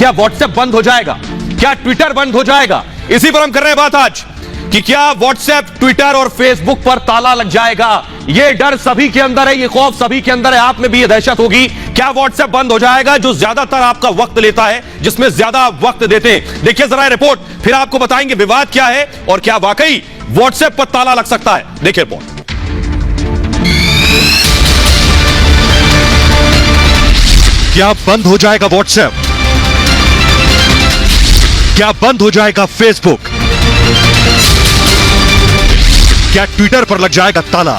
क्या व्हाट्सएप बंद हो जाएगा, क्या ट्विटर बंद हो जाएगा? इसी पर हम कर रहे हैं बात आज कि क्या व्हाट्सएप, ट्विटर और फेसबुक पर ताला लग जाएगा। यह डर सभी के अंदर है, यह खौफ सभी के अंदर है, आप में भी यह दहशत होगी। क्या व्हाट्सएप बंद हो जाएगा जो ज्यादातर आपका वक्त लेता है, जिसमें ज्यादा आप वक्त देते हैं? देखिए जरा रिपोर्ट, फिर आपको बताएंगे विवाद क्या है और क्या वाकई व्हाट्सएप पर ताला लग सकता है। देखिए रिपोर्ट। क्या बंद हो जाएगा व्हाट्सएप? क्या बंद हो जाएगा फेसबुक? क्या ट्विटर पर लग जाएगा ताला?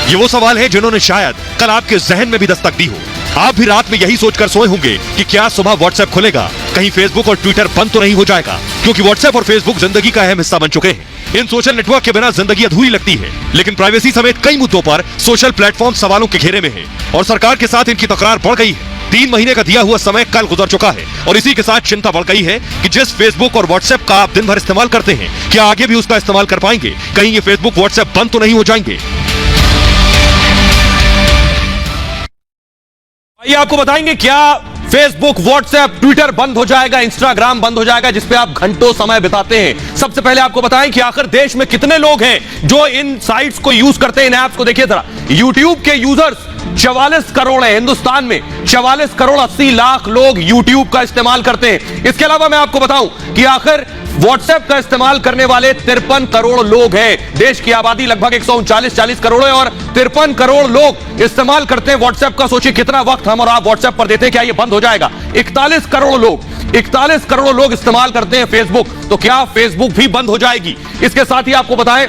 ये वो सवाल है जिन्होंने शायद कल आपके जहन में भी दस्तक दी हो। आप भी रात में यही सोचकर सोए होंगे कि क्या सुबह व्हाट्सएप खुलेगा, कहीं फेसबुक और ट्विटर बंद तो नहीं हो जाएगा, क्योंकि व्हाट्सएप और फेसबुक जिंदगी का अहम हिस्सा बन चुके हैं। इन सोशल नेटवर्क के बिना जिंदगी अधूरी लगती है, लेकिन प्राइवेसी समेत कई मुद्दों पर सोशल प्लेटफॉर्म सवालों के घेरे में है और सरकार के साथ इनकी तकरार बढ़ गई है। 3 महीने का दिया हुआ समय कल गुजर चुका है और इसी के साथ चिंता बढ़ गई है कि जिस फेसबुक और व्हाट्सएप का आप दिन भर इस्तेमाल करते हैं, क्या आगे भी उसका इस्तेमाल कर पाएंगे? कहीं ये फेसबुक व्हाट्सएप बंद तो नहीं हो जाएंगे? आइए आपको बताएंगे क्या फेसबुक, व्हाट्सएप, ट्विटर बंद हो जाएगा, इंस्टाग्राम बंद हो जाएगा जिस पे आप घंटों समय बिताते हैं। सबसे पहले आपको बताएं कि आखिर देश में कितने लोग हैं जो इन साइट्स को यूज करते हैं, इन ऐप्स को। देखिए जरा, यूट्यूब के यूजर्स 44 करोड़ है हिंदुस्तान में। 44 करोड़ 80 लाख लोग यूट्यूब का इस्तेमाल करते हैं। इसके अलावा मैं आपको बताऊं कि आखिर व्हाट्सएप का इस्तेमाल करने वाले 53 करोड़ लोग हैं। देश की आबादी लगभग 139-40 करोड़ है और 53 करोड़ लोग इस्तेमाल करते हैं व्हाट्सएप का। सोचिए कितना वक्त हम और आप व्हाट्सएप पर देते हैं, क्या ये बंद हो जाएगा? 41 करोड़ लोग इस्तेमाल करते हैं फेसबुक, तो क्या फेसबुक भी बंद हो जाएगी? इसके साथ ही आपको बताएं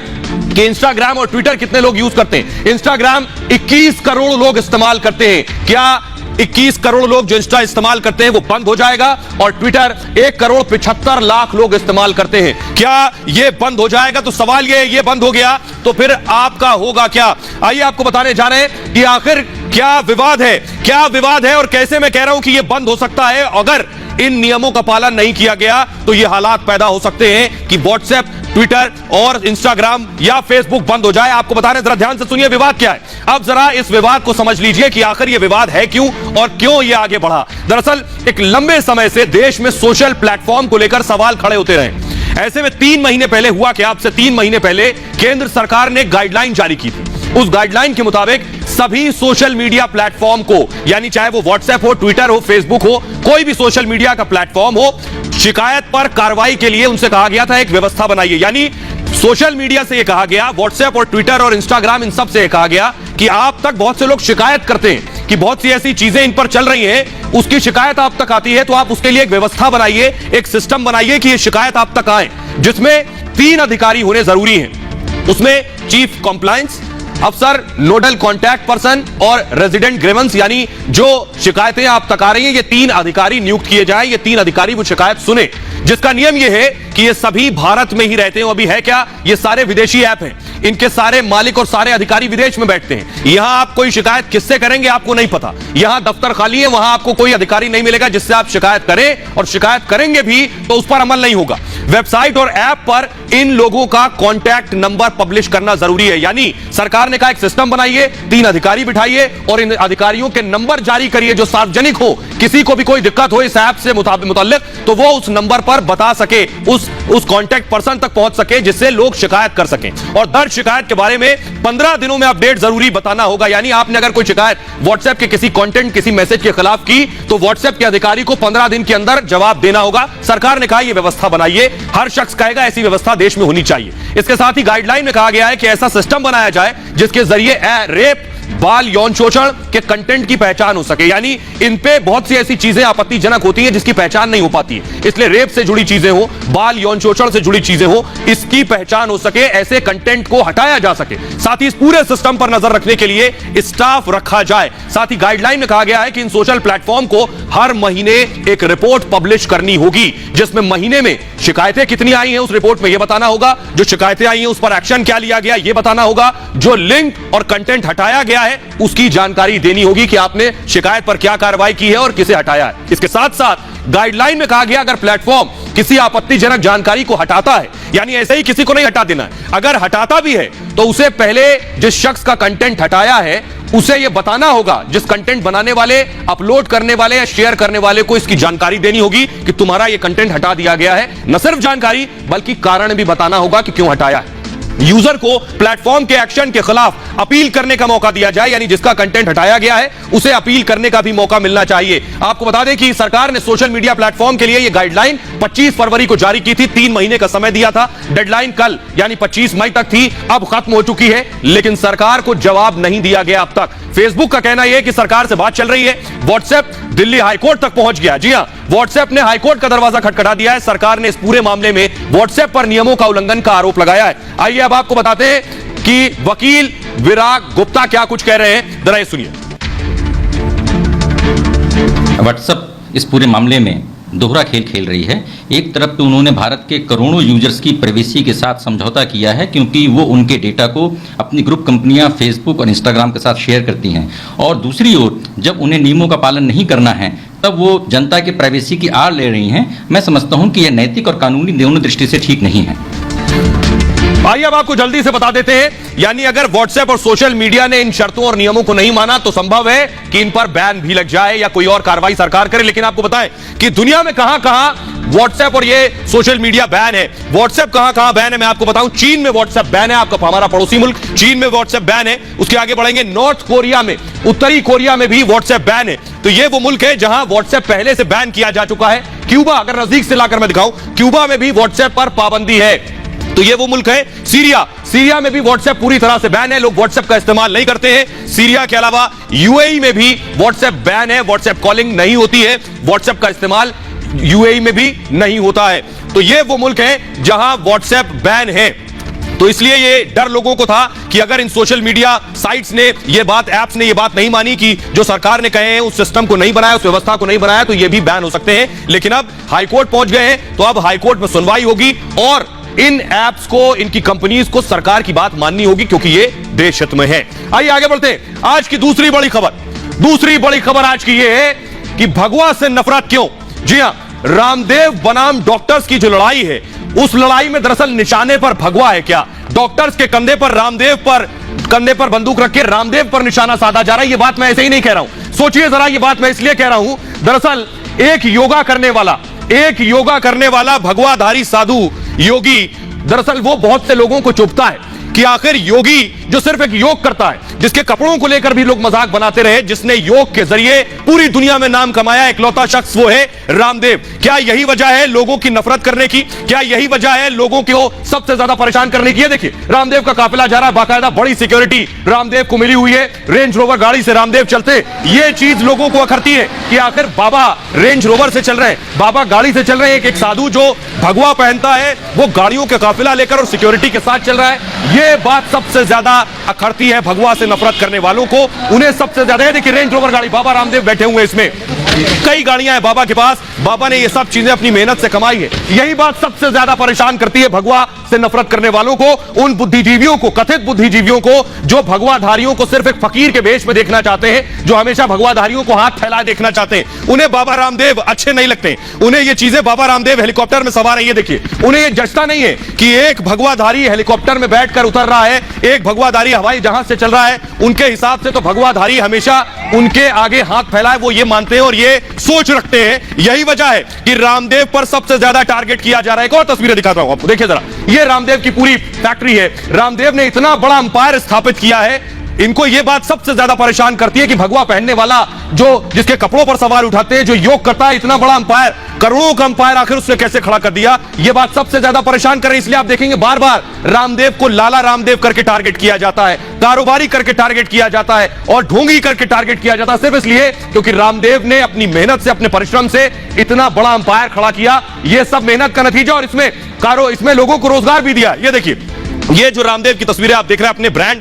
कि इंस्टाग्राम और ट्विटर कितने लोग यूज करते हैं। इंस्टाग्राम 21 करोड़ लोग इस्तेमाल करते हैं, क्या 21 करोड़ लोग जो इंस्टा इस्तेमाल करते हैं वो बंद हो जाएगा? और ट्विटर 1 करोड़ 75 लाख लोग इस्तेमाल करते हैं, क्या ये बंद हो जाएगा? तो सवाल ये बंद हो गया तो फिर आपका होगा क्या? आइए आपको बताने जा रहे हैं कि आखिर क्या विवाद है और कैसे मैं कह रहा हूं कि ये बंद हो सकता है। अगर इन नियमों का पालन नहीं किया गया तो ये हालात पैदा हो सकते हैं कि व्हाट्सएप, ट्विटर और इंस्टाग्राम या फेसबुक बंद हो जाए। आपको बता रहे हैं, जरा ध्यान से सुनिए विवाद क्या है। अब जरा इस विवाद को समझ लीजिए कि आखिर ये विवाद है क्यों और क्यों ये आगे बढ़ा। दरअसल एक लंबे समय से देश में सोशल प्लेटफॉर्म को लेकर सवाल खड़े होते रहे। ऐसे में 3 महीने पहले हुआ कि आपसे 3 महीने पहले केंद्र सरकार ने गाइडलाइन जारी की थी। उस गाइडलाइन के मुताबिक सभी सोशल मीडिया प्लेटफॉर्म को, यानी चाहे वो व्हाट्सएप हो, ट्विटर हो, फेसबुक हो, कोई भी सोशल मीडिया का प्लेटफॉर्म हो, शिकायत पर कार्रवाई के लिए उनसे कहा गया था एक व्यवस्था बनाइए। यानी सोशल मीडिया से यह कहा गया, व्हाट्सएप और ट्विटर और इंस्टाग्राम इन सब से यह कहा गया कि आप तक बहुत से लोग शिकायत करते हैं कि बहुत सी ऐसी चीजें इन पर चल रही हैं, उसकी शिकायत आप तक आती है, तो आप उसके लिए एक व्यवस्था बनाइए, एक सिस्टम बनाइए कि यह शिकायत आप तक आए, जिसमें 3 अधिकारी होने जरूरी हैं। उसमें चीफ कंप्लायंस अफसर, नोडल कॉन्टैक्ट पर्सन और रेजिडेंट ग्रीवेंस, यानी जो शिकायतें आप तक आ रही हैं, ये 3 अधिकारी नियुक्त किए जाएं। ये 3 अधिकारी वो शिकायत सुने, जिसका नियम ये है कि ये सभी भारत में ही रहते हैं। अभी है क्या, ये सारे विदेशी ऐप हैं, इनके सारे मालिक और सारे अधिकारी विदेश में बैठते हैं। यहां आप कोई शिकायत किससे करेंगे आपको नहीं पता, यहां दफ्तर खाली है, वहां आपको कोई अधिकारी नहीं मिलेगा जिससे आप शिकायत करें, और शिकायत करेंगे भी तो उस पर अमल नहीं होगा। वेबसाइट और ऐप पर इन लोगों का कॉन्टैक्ट नंबर पब्लिश करना जरूरी है। यानी सरकार ने कहा एक सिस्टम बनाइए, 3 अधिकारी बिठाइए और इन अधिकारियों के नंबर जारी करिए जो सार्वजनिक हो। किसी को भी कोई दिक्कत हो इस ऐप से मुताल्लिक तो वो उस नंबर पर बता सके, उस कॉन्टैक्ट पर्सन तक पहुंच सके जिससे लोग शिकायत कर सकें। और दर्ज शिकायत के बारे में 15 दिनों में अपडेट जरूरी बताना होगा। यानी आपने अगर कोई शिकायत व्हाट्सएप के किसी कंटेंट, किसी मैसेज के खिलाफ की तो व्हाट्सएप के अधिकारी को 15 दिन के अंदर जवाब देना होगा। सरकार ने कहा यह व्यवस्था बनाइए, हर शख्स कहेगा ऐसी व्यवस्था देश में होनी चाहिए। इसके साथ ही गाइडलाइन में कहा गया है कि ऐसा सिस्टम बनाया जाए जिसके जरिए रेप, बाल यौन शोषण के कंटेंट की पहचान हो सके। यानी इन पे बहुत सी ऐसी चीजें आपत्तिजनक होती हैं जिसकी पहचान नहीं हो पाती है, इसलिए रेप से जुड़ी चीजें हो, बाल यौन शोषण से जुड़ी चीजें हो, इसकी पहचान हो सके, ऐसे कंटेंट को हटाया जा सके। साथ ही इस पूरे सिस्टम पर नजर रखने के लिए स्टाफ रखा जाए। साथ ही गाइडलाइन में कहा गया है कि इन सोशल प्लेटफॉर्म को हर महीने एक रिपोर्ट पब्लिश करनी होगी, जिसमें महीने में शिकायतें कितनी आई हैं उस रिपोर्ट में यह बताना होगा, जो शिकायतें आई हैं उस पर एक्शन क्या लिया गया यह बताना होगा, जो लिंक और कंटेंट हटाया गया है उसकी जानकारी देनी होगी कि आपने शिकायत पर क्या कार्रवाई की है और किसे हटाया है। इसके साथ साथ गाइडलाइन में कहा गया अगर प्लेटफॉर्म किसी आपत्तिजनक जानकारी को हटाता है, यानी ऐसे ही किसी को नहीं हटा देना है, अगर हटाता भी है तो उसे पहले जिस शख्स का कंटेंट हटाया है उसे यह बताना होगा, जिस कंटेंट बनाने वाले, अपलोड करने वाले या शेयर करने वाले को इसकी जानकारी देनी होगी कि तुम्हारा यह कंटेंट हटा दिया गया है। न सिर्फ जानकारी बल्कि कारण भी बताना होगा कि क्यों हटाया है। यूजर को प्लेटफॉर्म के एक्शन के खिलाफ अपील करने का मौका दिया जाए, यानी जिसका कंटेंट हटाया गया है उसे अपील करने का भी मौका मिलना चाहिए। आपको बता दें कि सरकार ने सोशल मीडिया प्लेटफॉर्म के लिए यह गाइडलाइन 25 फरवरी को जारी की थी। 3 महीने का समय दिया था। डेडलाइन कल यानी 25 मई तक थी, अब खत्म हो चुकी है, लेकिन सरकार को जवाब नहीं दिया गया अब तक। फेसबुक का कहना यह है कि सरकार से बात चल रही है। व्हाट्सएप दिल्ली हाईकोर्ट तक पहुंच गया। जी हां, व्हाट्सएप ने हाईकोर्ट का दरवाजा खटखटा दिया है। सरकार ने इस पूरे मामले में व्हाट्सएप पर नियमों का उल्लंघन का आरोप लगाया है। आइए अब आपको बताते हैं कि वकील विराग गुप्ता क्या कुछ कह रहे हैं, जरा ये सुनिए। व्हाट्सएप इस पूरे मामले में दोहरा खेल खेल रही है। एक तरफ तो उन्होंने भारत के करोड़ों यूजर्स की प्राइवेसी के साथ समझौता किया है, क्योंकि वो उनके डेटा को अपनी ग्रुप कंपनियां फेसबुक और इंस्टाग्राम के साथ शेयर करती हैं, और दूसरी ओर जब उन्हें नियमों का पालन नहीं करना है तब वो जनता के प्राइवेसी की आड़ ले रही हैं। मैं समझता हूं कि यह नैतिक और कानूनी दोनों दृष्टि से ठीक नहीं है। आइए अब आपको जल्दी से बता देते हैं, यानी अगर व्हाट्सएप और सोशल मीडिया ने इन शर्तों और नियमों को नहीं माना तो संभव है कि इन पर बैन भी लग जाए या कोई और कार्रवाई सरकार करे। लेकिन आपको बताएं कि दुनिया में कहां-कहां व्हाट्सएप और ये सोशल मीडिया बैन है। व्हाट्सएप कहां-कहां बैन है मैं आपको बताऊं। चीन में व्हाट्सएप बैन है, आपका हमारा पड़ोसी मुल्क चीन में व्हाट्सएप बैन है। उसके आगे बढ़ेंगे, नॉर्थ कोरिया में, उत्तरी कोरिया में भी व्हाट्सएप बैन है। तो ये वो मुल्क है जहां व्हाट्सएप पहले से बैन किया जा चुका है। क्यूबा, अगर नजदीक से लाकर मैं दिखाऊं, क्यूबा में भी व्हाट्सएप पर पाबंदी है। तो ये वो मुल्क है सीरिया, सीरिया में भी व्हाट्सएप पूरी तरह से बैन है, लोग व्हाट्सएप का इस्तेमाल नहीं करते हैं। सीरिया के अलावा यूएई में भी व्हाट्सएप बैन है, व्हाट्सएप कॉलिंग नहीं होती है, व्हाट्सएप का इस्तेमाल यूएई में भी नहीं होता है। तो ये वो मुल्क है जहां व्हाट्सएप बैन है। तो इसलिए ये डर लोगों को था कि अगर इन सोशल मीडिया साइट्स ने ये बात, ऐप्स ने ये बात नहीं मानी कि जो सरकार ने कहे हैं उस सिस्टम को नहीं बनाया, उस व्यवस्था को नहीं बनाया, तो ये भी बैन हो सकते हैं। लेकिन अब हाईकोर्ट पहुंच गए हैं, तो अब हाईकोर्ट में सुनवाई होगी और इन ऐप्स को, इनकी कंपनीज को सरकार की बात माननी होगी, क्योंकि ये देश हित में है। आइए आगे बढ़ते हैं। आज की दूसरी बड़ी खबर आज की ये है कि भगवा से नफरत क्यों। जी हां, रामदेव बनाम डॉक्टर्स की जो लड़ाई है, उस लड़ाई में दरअसल निशाने पर भगवा है क्या? डॉक्टर्स के कंधे पर कंधे पर बंदूक रख के रामदेव पर निशाना साधा जा रहा है। ये बात मैं ऐसे ही नहीं कह रहा हूं, सोचिए जरा, ये बात मैं इसलिए कह रहा हूं, दरअसल एक योगा करने वाला भगवाधारी साधु योगी, दरअसल वो बहुत से लोगों को चुभता है कि आखिर योगी जो सिर्फ एक योग करता है, जिसके कपड़ों को लेकर भी लोग मजाक बनाते रहे, जिसने योग के जरिए पूरी दुनिया में नाम कमाया, इकलौता शख्स वो है रामदेव। क्या यही वजह है लोगों की नफरत करने की? क्या यही वजह है लोगों को सबसे ज्यादा परेशान करने की? ये देखिए, रामदेव का काफिला जा रहा है, बाकायदा बड़ी सिक्योरिटी रामदेव को मिली हुई है, रेंज रोवर गाड़ी से रामदेव चलते। ये चीज लोगों को अखरती है कि आखिर बाबा रेंज रोवर से चल रहे हैं, बाबा गाड़ी से चल रहे हैं, एक साधु जो भगवा पहनता है वो गाड़ियों का काफिला लेकर और सिक्योरिटी के साथ चल रहा है। ये बात सबसे ज्यादा अखरती है भगवा से नफरत करने वालों को, उन्हें सबसे ज्यादा। देखिए, रेंज रोवर गाड़ी, बाबा रामदेव बैठे हुए, इसमें कई गाड़ियां हैं बाबा के पास, बाबा ने ये सब चीजें अपनी मेहनत से कमाई है। यही बात सबसे ज्यादा परेशान करती है भगवा से नफरत करने वालों को, उन बुद्धिजीवियों को, कथित बुद्धिजीवियों को, जो भगवाधारियों को सिर्फ एक फकीर के वेश में देखना चाहते हैं, जो हमेशा भगवाधारियों को हाथ फैलाए देखना चाहते हैं। उन्हें बाबा रामदेव अच्छे नहीं लगते, उन्हें ये चीजें, बाबा रामदेव हेलीकॉप्टर में सवार है, ये देखिए, उन्हें ये जचता नहीं है कि एक भगवाधारी हेलीकॉप्टर में बैठकर उतर रहा है, एक भगवाधारी हवाई जहाज से चल रहा है। उनके हिसाब से तो भगवाधारी हमेशा उनके आगे हाथ फैलाए, वो ये मानते हैं और ये सोच रखते हैं। यही वजह है कि रामदेव पर सबसे ज्यादा टारगेट किया जा रहा है। एक और तस्वीरें दिखाता हूं आपको, देखिए जरा, ये रामदेव की पूरी फैक्ट्री है। रामदेव ने इतना बड़ा अंपायर स्थापित किया है, इनको यह बात सबसे ज्यादा परेशान करती है कि भगवा पहनने वाला, जो जिसके कपड़ों पर सवाल उठाते हैं, जो योग करता है, इतना बड़ा अंपायर, करोड़ों का अंपायर आखिर उसने कैसे खड़ा कर दिया, यह बात सबसे ज्यादा परेशान कर रही है। इसलिए आप देखेंगे बार बार रामदेव को लाला रामदेव करके टारगेट किया जाता है, कारोबारी करके टारगेट किया जाता है और ढोंगी करके टारगेट किया जाता है, सिर्फ इसलिए क्योंकि रामदेव ने अपनी मेहनत से, अपने परिश्रम से इतना बड़ा अंपायर खड़ा किया। यह सब मेहनत का नतीजा, और इसमें लोगों को रोजगार भी दिया। ये देखिए, ये जो रामदेव की तस्वीरें आप देख रहे हैं, अपने ब्रांड